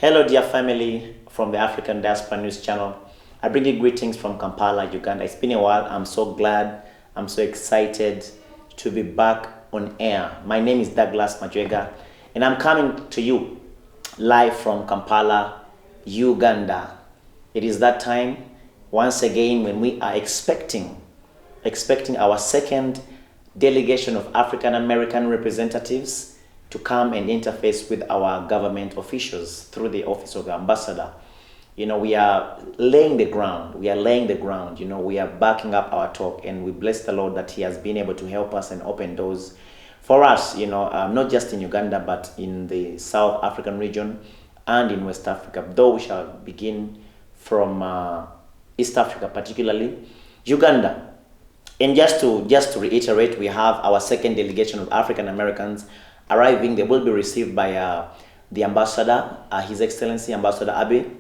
Hello, dear family from the African Diaspora News Channel. I bring you greetings from Kampala, Uganda. It's been a while. I'm so glad, I'm so excited to be back on air. My name is Douglas Majwega, and I'm coming to you live from Kampala, Uganda. It is that time once again when we are expecting our second delegation of African American representatives to come and interface with our government officials through the office of the ambassador. You know, we are laying the ground. We are backing up our talk, and we bless the Lord that He has been able to help us and open doors for us, not just in Uganda, but in the South African region and in West Africa, though we shall begin from East Africa, particularly Uganda. And just to reiterate, we have our second delegation of African Americans arriving. They will be received by the ambassador, His Excellency Ambassador Abe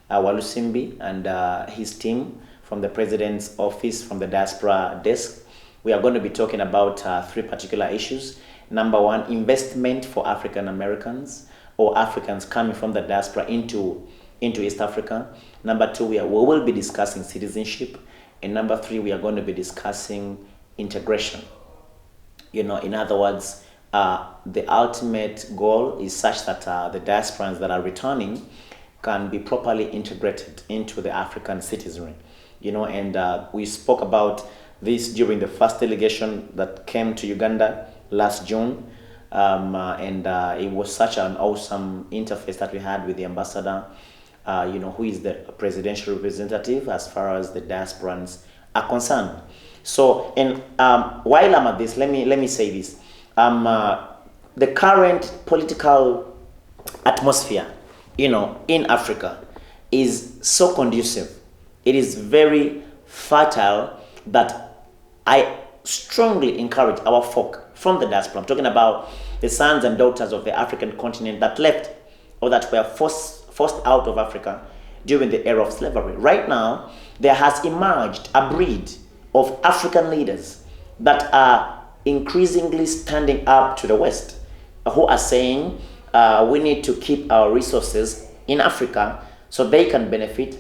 Walusimbi, and his team from the President's office, from the diaspora desk. We are going to be talking about three particular issues. Number one, investment for African Americans or Africans coming from the diaspora into East Africa. Number two, we will be discussing citizenship. And number three, we are going to be discussing integration. In other words, the ultimate goal is such that the diasporans that are returning can be properly integrated into the African citizenry. And we spoke about this during the first delegation that came to Uganda last June. And it was such an awesome interface that we had with the ambassador, who is the presidential representative as far as the diasporans are concerned. So, and while I'm at this, let me say this. The current political atmosphere, in Africa is so conducive. It is very fertile that I strongly encourage our folk from the diaspora. I'm talking about the sons and daughters of the African continent that left or that were forced out of Africa during the era of slavery. Right now, there has emerged a breed of African leaders that are increasingly standing up to the West, who are saying we need to keep our resources in Africa so they can benefit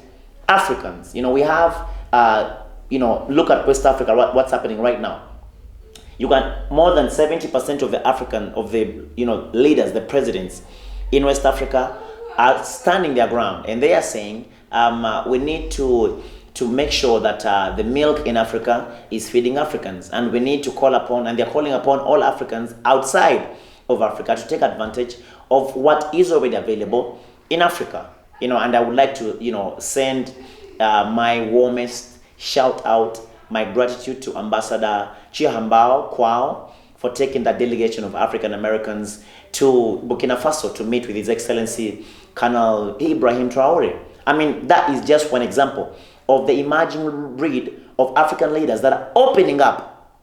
Africans. We have, look at West Africa, what's happening right now. You got more than 70% of the leaders, the presidents in West Africa are standing their ground, and they are saying we need to make sure that the milk in Africa is feeding Africans, and we need to call upon, and they're calling upon all Africans outside of Africa to take advantage of what is already available in Africa. And I would like to, send my warmest shout out, my gratitude to Ambassador Chihambao Kwao for taking that delegation of African Americans to Burkina Faso to meet with His Excellency Colonel Ibrahim Traore. I mean, that is just one example of the emerging breed of African leaders that are opening up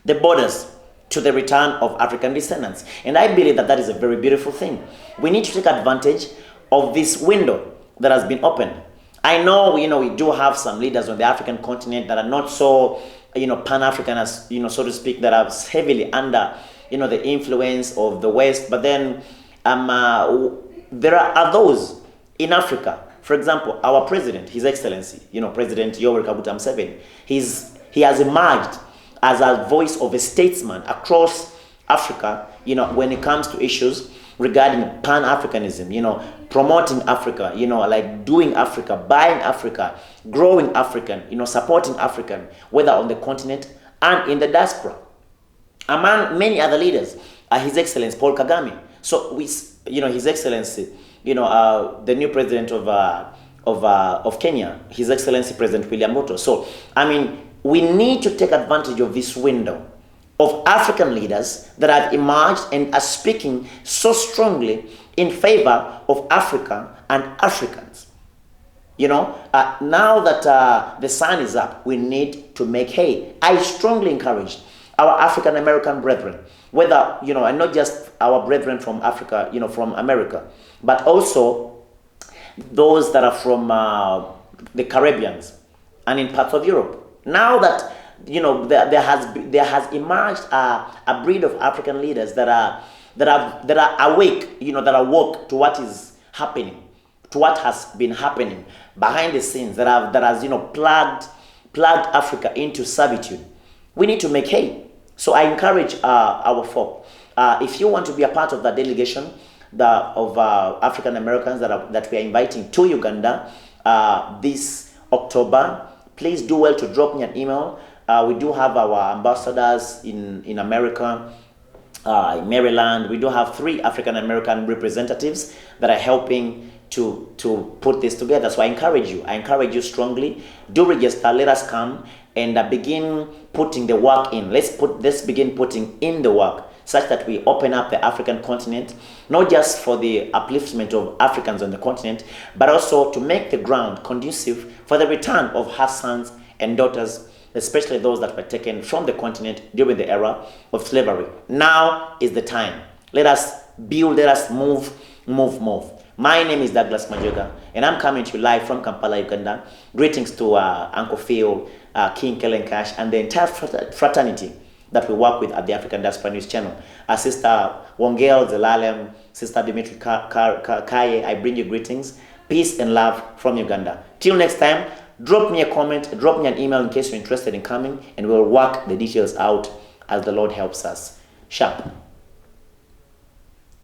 the borders to the return of African descendants. And I believe that is a very beautiful thing. We need to take advantage of this window that has been opened. I know, we do have some leaders on the African continent that are not so, Pan-African as, so to speak, that are heavily under, the influence of the West. But then there are those in Africa. For example, our president, His Excellency, President Yoweri Kaguta Museveni, he has emerged as a voice of a statesman across Africa, when it comes to issues regarding Pan-Africanism, promoting Africa, like doing Africa, buying Africa, growing African, supporting African, whether on the continent and in the diaspora. Among many other leaders, His Excellency Paul Kagame. So His Excellency, the new president of Kenya, His Excellency President William Ruto. So, we need to take advantage of this window of African leaders that have emerged and are speaking so strongly in favor of Africa and Africans. Now that the sun is up, we need to make hay. I strongly encourage our African American brethren, whether, and not just our brethren from Africa, from America, but also those that are from the Caribbeans and in parts of Europe. Now that there has emerged a breed of African leaders that are awake, that are woke to what is happening to what has been happening behind the scenes that has plugged Africa into servitude. We need to make hay. So I encourage our folk, if you want to be a part of the delegation of African Americans that we are inviting to Uganda this October, please do well to drop me an email. We do have our ambassadors in America, in Maryland. We do have 3 African American representatives that are helping to put this together. So I encourage you strongly. Do register. Let us come and begin putting the work in. Let's begin putting in the work, such that we open up the African continent, not just for the upliftment of Africans on the continent, but also to make the ground conducive for the return of her sons and daughters, especially those that were taken from the continent during the era of slavery. Now is the time. Let us build, let us move. My name is Douglas Majoga, and I'm coming to you live from Kampala, Uganda. Greetings to Uncle Phil, King Kellen Cash, and the entire fraternity that we work with at the African Diaspora News Channel. Sister Wongel Zelalem, Sister Dimitri Kaye, I bring you greetings, peace and love from Uganda. Till next time, drop me a comment, drop me an email in case you're interested in coming, and we'll work the details out as the Lord helps us. Sharp.